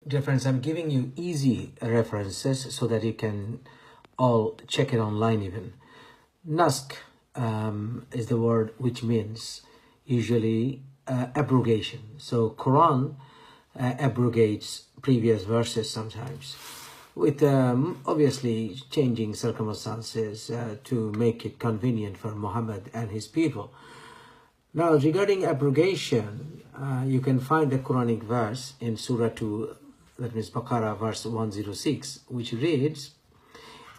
Dear friends, I'm giving you easy references so that you can all check it online even. Nask is the word which means usually abrogation. So Quran abrogates previous verses sometimes with obviously changing circumstances to make it convenient for Muhammad and his people. Now, regarding abrogation, you can find the Quranic verse in Surah 2, that means Baqarah, verse 106, which reads,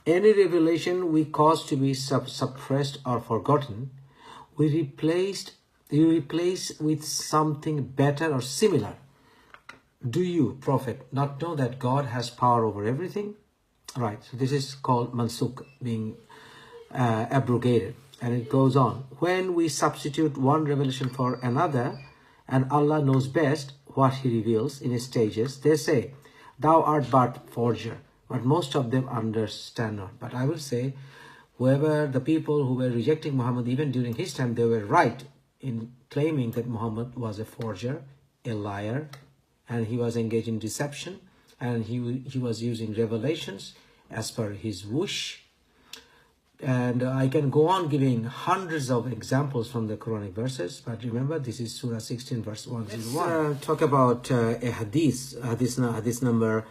"Any revelation we cause to be suppressed or forgotten, we replace with something better or similar. Do you, Prophet, not know that God has power over everything?" Right, so this is called mansuk, being abrogated. And it goes on. "When we substitute one revelation for another, and Allah knows best what He reveals in His stages, they say, 'Thou art but forger.' But most of them understand not." But I will say, whoever the people who were rejecting Muhammad, even during his time, they were right in claiming that Muhammad was a forger, a liar, and he was engaged in deception, and he was using revelations as per his wish. And I can go on giving hundreds of examples from the Quranic verses, but remember, this is Surah 16, verse 101. Let's talk about a hadith number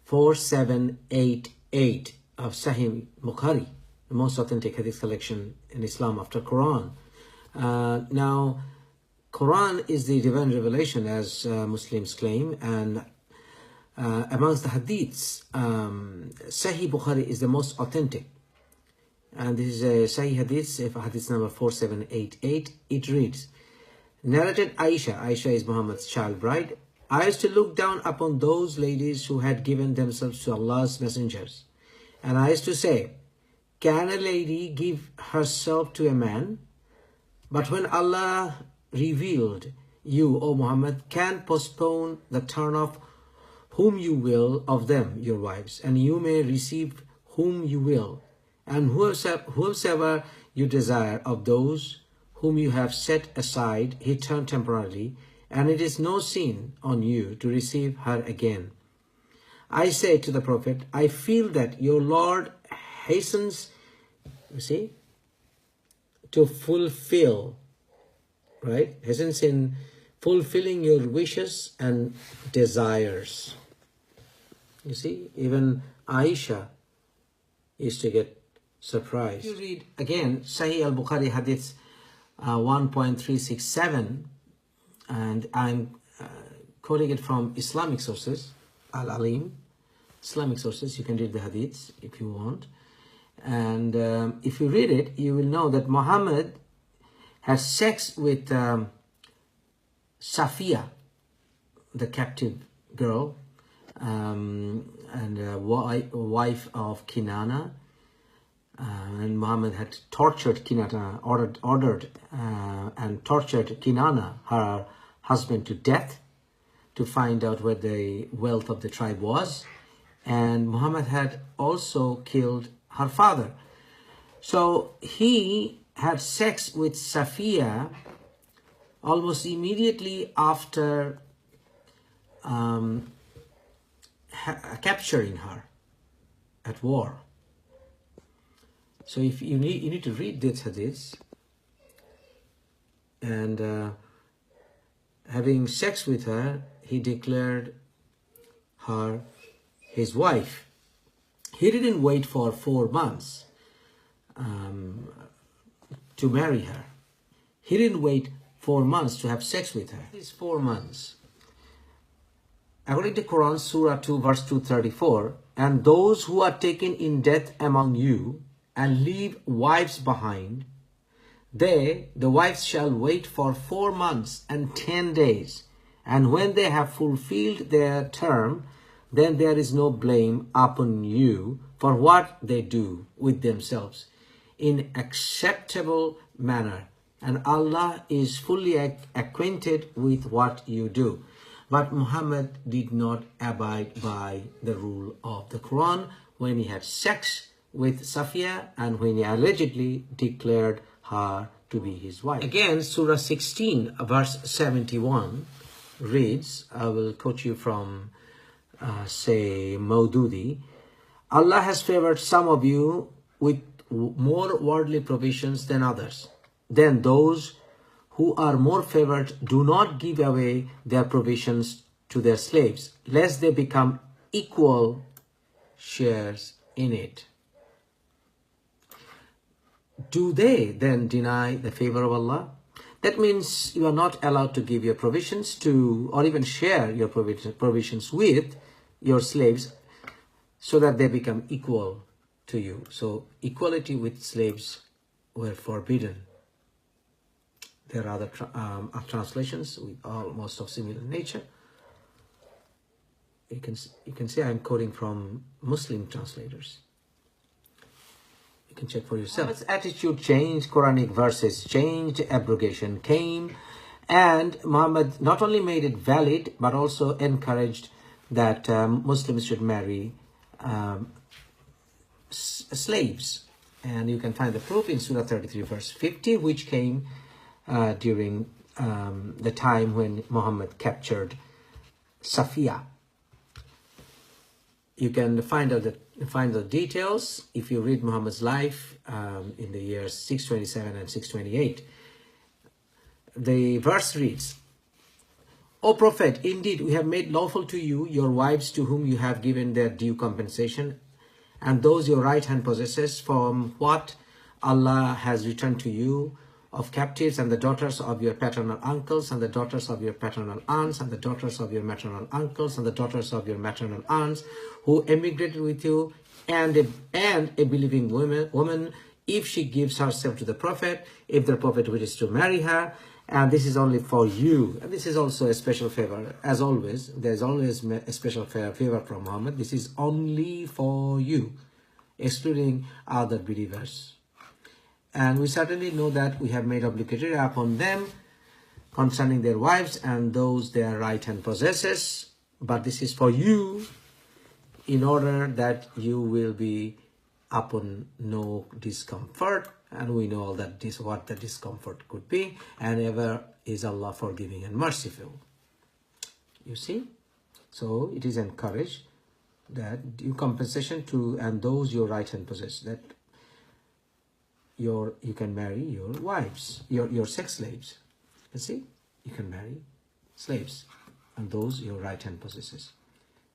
4788 of Sahih Bukhari, the most authentic hadith collection in Islam after Quran. Now, Quran is the divine revelation, as Muslims claim, and amongst the hadiths, Sahih Bukhari is the most authentic. And this is a Sahih Hadith, Hadith number 4788. It reads, narrated Aisha is Muhammad's child bride, "I used to look down upon those ladies who had given themselves to Allah's messengers. And I used to say, 'Can a lady give herself to a man?' But when Allah revealed, 'You, O Muhammad, can postpone the turn of whom you will of them, your wives, and you may receive whom you will. And whosoever you desire of those whom you have set aside, he turned temporarily, and it is no sin on you to receive her again.' I say to the Prophet, I feel that your Lord hastens, you see, to fulfill, right? Hastens in fulfilling your wishes and desires." You see, even Aisha used to get surprised. If you read again Sahih al-Bukhari Hadith 1.367, and I'm quoting it from Islamic sources, Al-Alim, Islamic sources. You can read the Hadiths if you want. And if you read it, you will know that Muhammad had sex with Safiya, the captive girl, and wife of Kinana. And Muhammad had tortured Kinana, ordered and tortured Kinana, her husband, to death to find out where the wealth of the tribe was. And Muhammad had also killed her father. So he had sex with Safiya almost immediately after capturing her at war. So if you need to read this hadith, and having sex with her, he declared her his wife. He didn't wait for 4 months to marry her. He didn't wait 4 months to have sex with her. It's 4 months. According to Quran, Surah 2, verse 234, "And those who are taken in death among you and leave wives behind, the wives shall wait for 4 months and 10 days. And when they have fulfilled their term, then there is no blame upon you for what they do with themselves in acceptable manner. And Allah is fully acquainted with what you do." But Muhammad did not abide by the rule of the Quran when he had sex with Safiya and when he allegedly declared her to be his wife. Again, Surah 16, verse 71 reads, I will quote you from say Maududi, Allah has favored some of you with more worldly provisions than others. Then those who are more favored do not give away their provisions to their slaves, lest they become equal shares in it. Do they then deny the favor of Allah? That means you are not allowed to give your provisions to, or even share your provisions with your slaves so that they become equal to you. So equality with slaves were forbidden. There are other translations with almost of similar nature. You can see I'm quoting from Muslim translators. You can check for yourself. Muhammad's attitude changed, Quranic verses changed, abrogation came, and Muhammad not only made it valid but also encouraged that Muslims should marry slaves. And you can find the proof in Surah 33 verse 50, which came during the time when Muhammad captured Safiya. You can find the details if you read Muhammad's life in the years 627 and 628. The verse reads, O Prophet, indeed we have made lawful to you your wives to whom you have given their due compensation, and those your right hand possesses from what Allah has returned to you of captives, and the daughters of your paternal uncles, and the daughters of your paternal aunts, and the daughters of your maternal uncles, and the daughters of your maternal aunts who emigrated with you, and a believing woman, if she gives herself to the Prophet, if the Prophet wishes to marry her. And this is only for you. And this is also a special favor. As always, there is always a special favor from Muhammad. This is only for you, excluding other believers. And we certainly know that we have made obligatory upon them concerning their wives and those their right hand possesses. But this is for you in order that you will be upon no discomfort. And we know all that what the discomfort could be. And ever is Allah forgiving and merciful. You see? So it is encouraged that due compensation to and those your right hand possess, that you can marry your wives, your sex slaves. You see, you can marry slaves, and those your right hand possesses.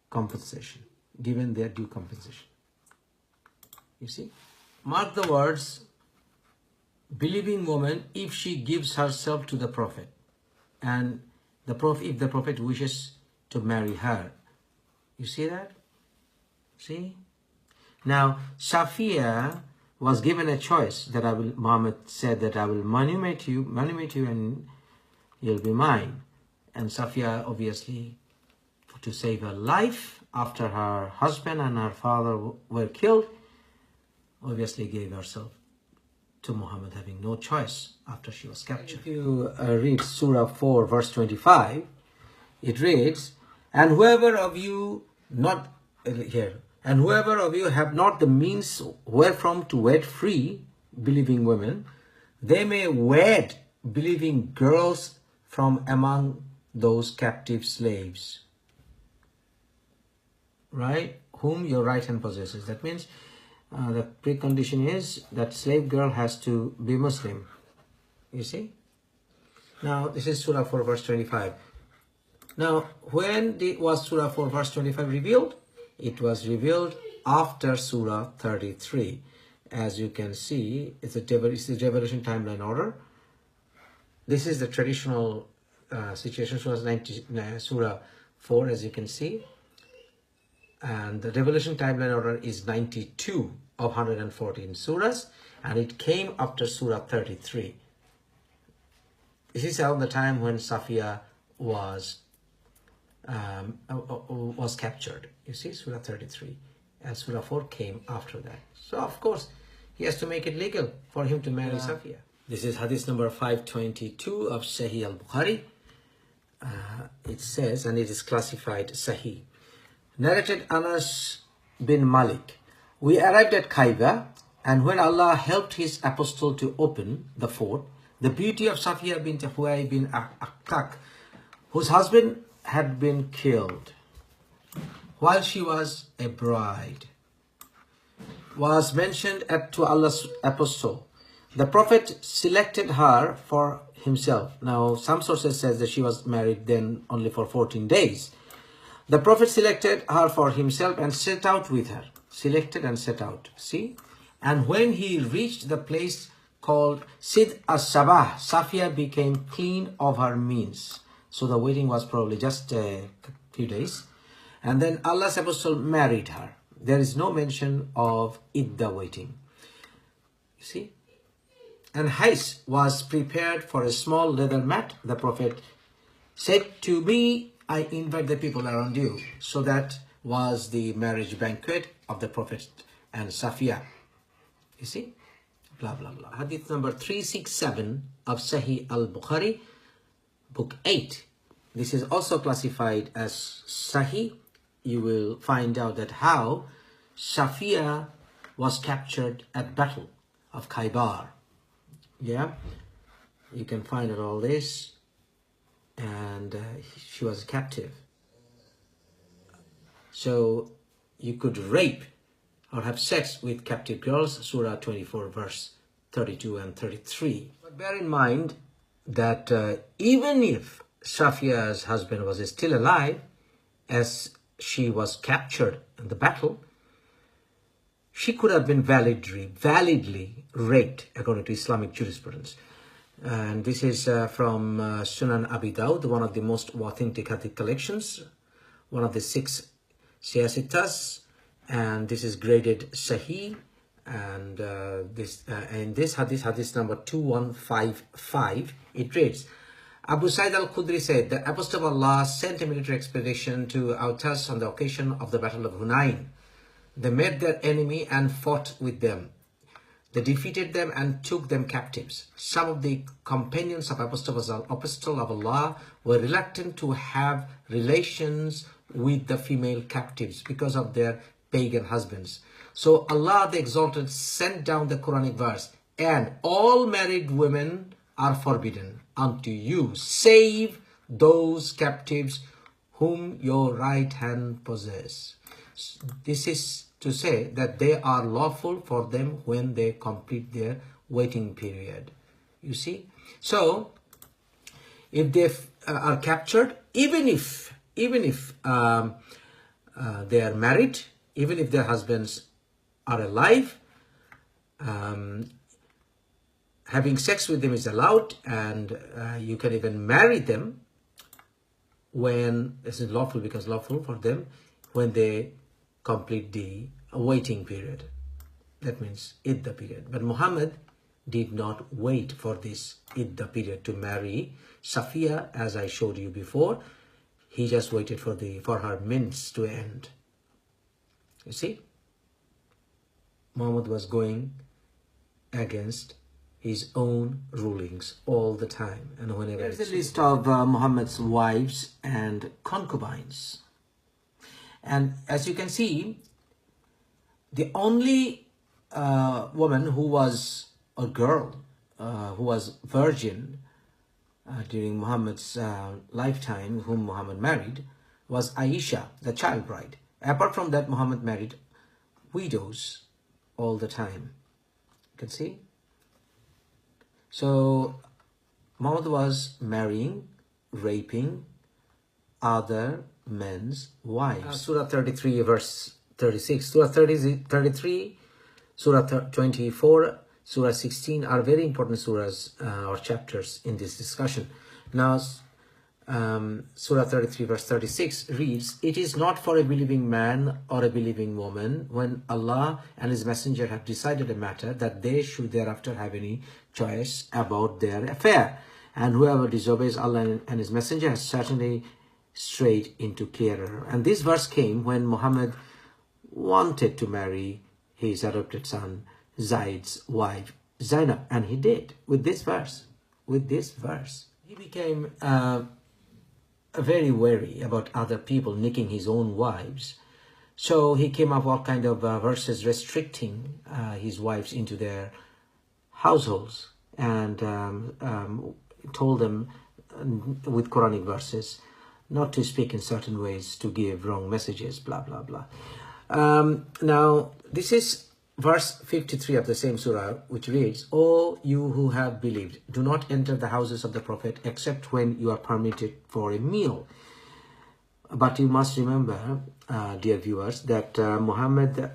Compensation, given their due compensation. You see, mark the words, believing woman if she gives herself to the Prophet, and if the Prophet wishes to marry her. You see that? See? Now, Safiya was given a choice that Muhammad said that I will manumit you and you'll be mine. And Safiya, obviously, to save her life after her husband and her father were killed, obviously gave herself to Muhammad, having no choice after she was captured. If you read Surah 4 verse 25, it reads, and whoever of you have not the means wherefrom to wed free believing women, they may wed believing girls from among those captive slaves, right, whom your right hand possesses. That means the precondition is that slave girl has to be Muslim. You see? Now, this is Surah 4 verse 25. Now, when was Surah 4 verse 25 revealed? It was revealed after Surah 33. As you can see, it's the revelation timeline order. This is the traditional situation. Surah 4, as you can see. And the revelation timeline order is 92 of 114 surahs. And it came after Surah 33. This is around the time when Safiya was captured. You see, Surah 33. And Surah 4 came after that. So, of course, he has to make it legal for him to marry Safiya. This is Hadith number 522 of Sahih al-Bukhari. It says, and it is classified Sahih. Narrated Anas bin Malik. We arrived at Khaybar, and when Allah helped his apostle to open the fort, the beauty of Safiya bint Huway bin Akhtak, whose husband had been killed, while she was a bride, was mentioned to Allah's apostle. The Prophet selected her for himself. Now, some sources says that she was married then only for 14 days. The Prophet selected her for himself and set out with her. Selected and set out. See? And when he reached the place called Sid as-Sabah, Safia became clean of her means. So the waiting was probably just a few days. And then Allah's apostle married her. There is no mention of idda waiting. You see? And Hais was prepared for a small leather mat. The Prophet said, to me, I invite the people around you. So that was the marriage banquet of the Prophet and Safia. You see? Blah, blah, blah. Hadith number 367 of Sahih al-Bukhari, book 8. This is also classified as Sahih. You will find out that how Safia was captured at Battle of Khaybar. Yeah, you can find out all this, and she was captive. So you could rape or have sex with captive girls, Surah 24, verse 32 and 33. But bear in mind that even if Safia's husband was still alive, as she was captured in the battle, she could have been validly raped according to Islamic jurisprudence. And this is from Sunan Abi Dawud, one of the most authentic hadith collections, one of the 6 siyasitas, and this is graded Sahih. And this hadith number 2155, it reads, Abu Sa'id al-Khudri said, the Apostle of Allah sent a military expedition to Autas on the occasion of the Battle of Hunain. They met their enemy and fought with them. They defeated them and took them captives. Some of the companions of Apostle of Allah were reluctant to have relations with the female captives because of their pagan husbands. So Allah the Exalted sent down the Quranic verse, and all married women are forbidden unto you, save those captives whom your right hand possess. This is to say that they are lawful for them when they complete their waiting period. You see? So, if they are captured, even if they are married, even if their husbands are alive, having sex with them is allowed, and you can even marry them when this is lawful, because lawful for them when they complete the waiting period. That means idda period. But Muhammad did not wait for this idda period to marry Safia, as I showed you before. He just waited for her mints to end. You see, Muhammad was going against his own rulings all the time, and whenever. There's a list of Muhammad's wives and concubines, and as you can see, the only woman who was a girl who was virgin during Muhammad's lifetime, whom Muhammad married, was Aisha, the child bride. Apart from that, Muhammad married widows all the time. You can see. So Muhammad was marrying, raping other men's wives. Surah 33 verse 36, Surah 33, Surah 24, Surah 16 are very important surahs or chapters in this discussion. Now, Surah 33 verse 36 reads, it is not for a believing man or a believing woman when Allah and His Messenger have decided a matter that they should thereafter have any choice about their affair. And whoever disobeys Allah and His Messenger has certainly strayed into clear error. And this verse came when Muhammad wanted to marry his adopted son Zaid's wife Zainab, and he did with this verse. He became very wary about other people nicking his own wives, so he came up with all kind of verses restricting his wives into their households, and told them with Quranic verses not to speak in certain ways, to give wrong messages, blah, blah, blah. Now, this is verse 53 of the same surah, which reads, O you who have believed, do not enter the houses of the Prophet except when you are permitted for a meal. But you must remember, dear viewers, that Muhammad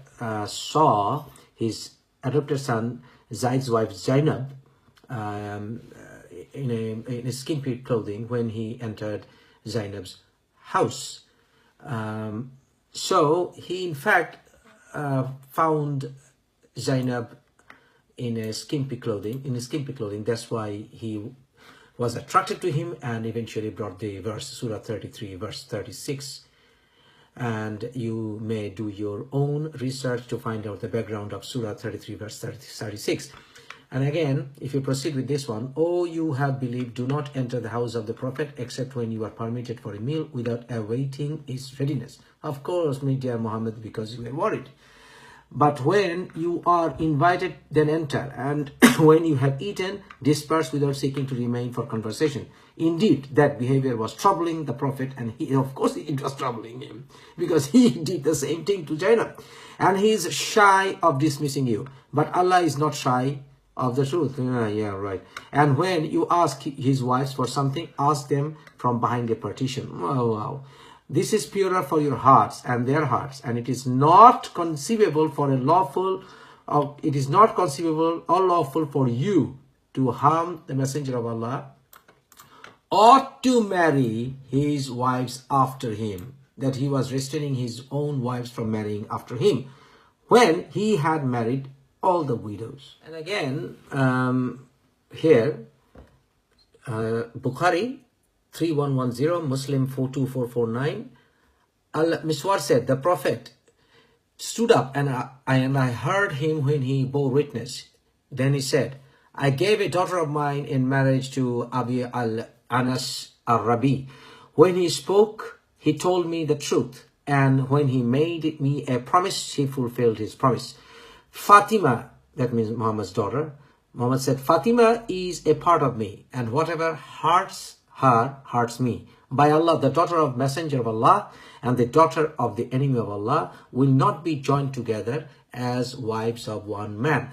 saw his adopted son Zaid's wife Zainab in a skimpy clothing when he entered Zainab's house. So he in fact found Zainab in a skimpy clothing. That's why he was attracted to him and eventually brought the verse, Surah 33, verse 36. And you may do your own research to find out the background of Surah 33, verse 36. And again, if you proceed with this one, O you have believed, do not enter the house of the Prophet except when you are permitted for a meal without awaiting his readiness. Of course, my dear Muhammad, because you were worried. But when you are invited, then enter. And when you have eaten, disperse without seeking to remain for conversation. Indeed, that behavior was troubling the Prophet, and of course it was troubling him, because he did the same thing to Zainab. And he is shy of dismissing you. But Allah is not shy of the truth. Yeah, right. And when you ask his wives for something, ask them from behind a partition. Oh, wow. This is purer for your hearts and their hearts, and it is not conceivable for a lawful, it is not conceivable or lawful for you to harm the Messenger of Allah or to marry his wives after him. That he was restraining his own wives from marrying after him when he had married all the widows. And again, here, Bukhari 3110, Muslim 42449, Al-Miswar said, the Prophet stood up and I heard him when he bore witness. Then he said, I gave a daughter of mine in marriage to Abi al-Anas al-Rabi. When he spoke, he told me the truth. And when he made me a promise, he fulfilled his promise. Fatima, that means Muhammad's daughter, Muhammad said, Fatima is a part of me, and whatever hurts her hurts me. By Allah, the daughter of Messenger of Allah and the daughter of the enemy of Allah will not be joined together as wives of one man.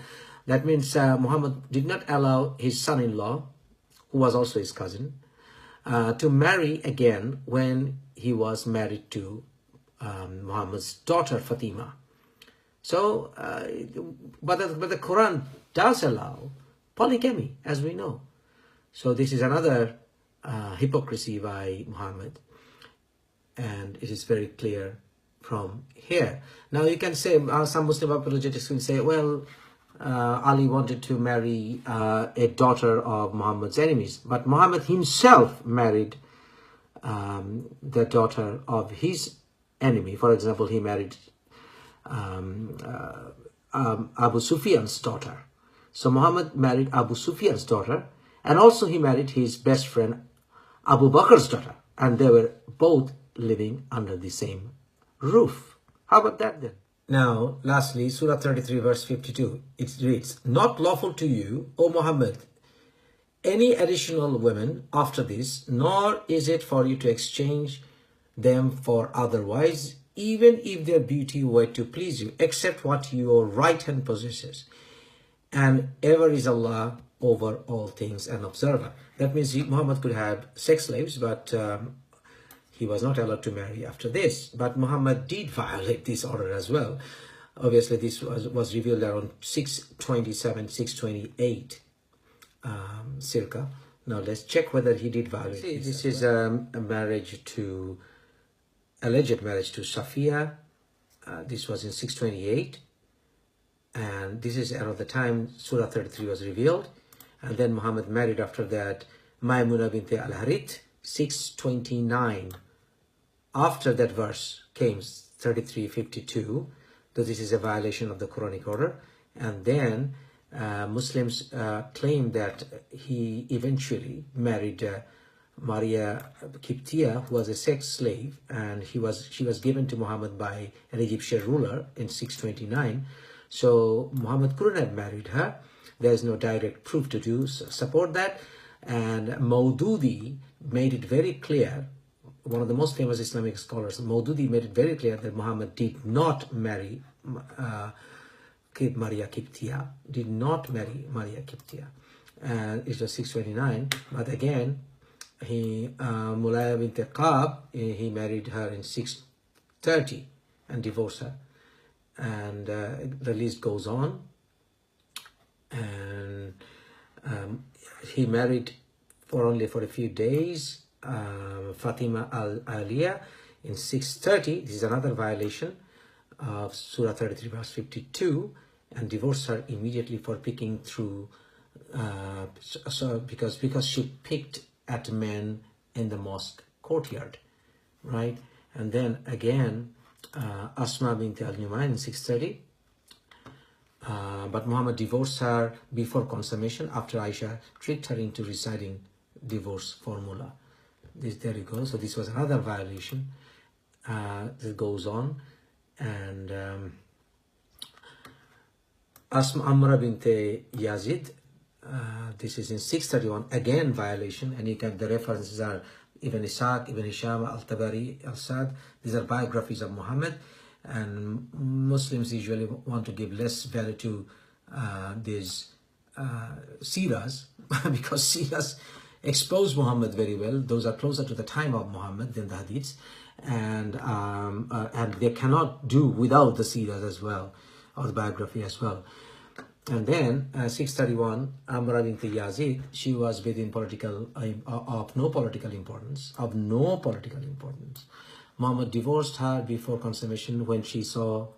That means Muhammad did not allow his son-in-law, who was also his cousin, to marry again when he was married to Muhammad's daughter Fatima. So, but the Quran does allow polygamy, as we know. So this is another hypocrisy by Muhammad, and it is very clear from here. Now you can say, some Muslim apologetics will say, well, Ali wanted to marry a daughter of Muhammad's enemies, but Muhammad himself married the daughter of his enemy. For example, he married Abu Sufyan's daughter. So Muhammad married Abu Sufyan's daughter, and also he married his best friend Abu Bakr's daughter, and they were both living under the same roof. How about that then? Now, lastly, Surah 33, verse 52, it reads, Not lawful to you, O Muhammad, any additional women after this, nor is it for you to exchange them for otherwise, even if their beauty were to please you, except what your right hand possesses. And ever is Allah over all things an observer. That means Muhammad could have sex slaves, but he was not allowed to marry after this. But Muhammad did violate this order as well. Obviously, this was revealed around 627, 628 circa. Now let's check whether he did violate this. This is a marriage to, alleged marriage to Safiya. This was in 628. And this is around the time Surah 33 was revealed. And then Muhammad married after that Maymuna bint al-Harith, 629. After that verse came 33:52, so this is a violation of the Quranic order. And then Muslims claim that he eventually married Maria Kiptia, who was a sex slave, and she was given to Muhammad by an Egyptian ruler in 629. So Muhammad couldn't have married her. There is no direct proof to support that. And Maududi made it very clear one of the most famous Islamic scholars, Maududi, made it very clear that Muhammad did not marry Maria Kiptia, did not marry Maria Kiptia. And it was 629, but again, Mulaya bint Qab, he married her in 630 and divorced her. And the list goes on. And he married only for a few days Fatima al-Aliya in 630. This is another violation of Surah 33 verse 52, and divorced her immediately for picking through because she picked at men in the mosque courtyard, right? And then again Asma bint al-Numayn in 630. But Muhammad divorced her before consummation after Aisha tricked her into reciting divorce formula. There you go. So this was another violation that goes on. And Asma Amra bint Yazid, this is in 631, again violation, and you can, the references are Ibn Ishaq, Ibn Hisham, Al-Tabari, Al-Sad. These are biographies of Muhammad, and Muslims usually want to give less value to these seeras because seeras expose Muhammad very well. Those are closer to the time of Muhammad than the hadiths, and they cannot do without the seeras as well, or the biography as well. And then 631, Amra bint Yazid, she was within of no political importance. Muhammad divorced her before consummation when he saw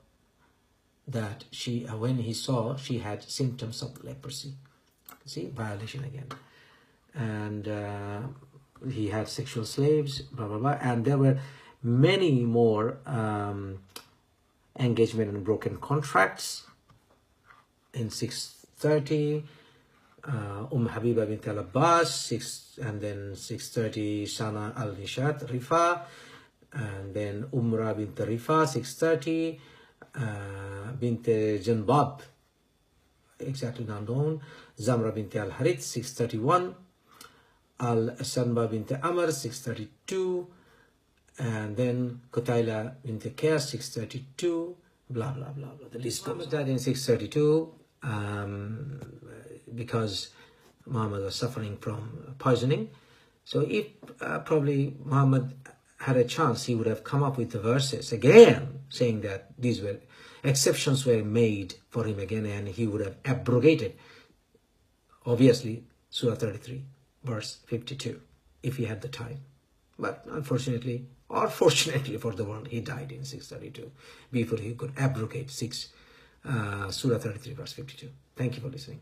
she had symptoms of leprosy. See, violation again. And he had sexual slaves, blah blah blah, and there were many more engagement and broken contracts. In 630, Habiba bint al-Abbas, and then 630, Shana al-Nishat Rifa, and then Umra bint Rifa, 630, bint Janbab, exactly not known, Zamra bint al-Harith, 631, Al-Sanba bint Amr, 632, and then Qutayla bint Qais, 632, blah blah blah blah. The list goes on. Died in 632 because Muhammad was suffering from poisoning. So if probably Muhammad had a chance, he would have come up with the verses again saying that these were exceptions were made for him again, and he would have abrogated obviously Surah 33 verse 52 if he had the time. But unfortunately, or fortunately for the world, he died in 632 before he could abrogate Surah 33 verse 52. Thank you for listening.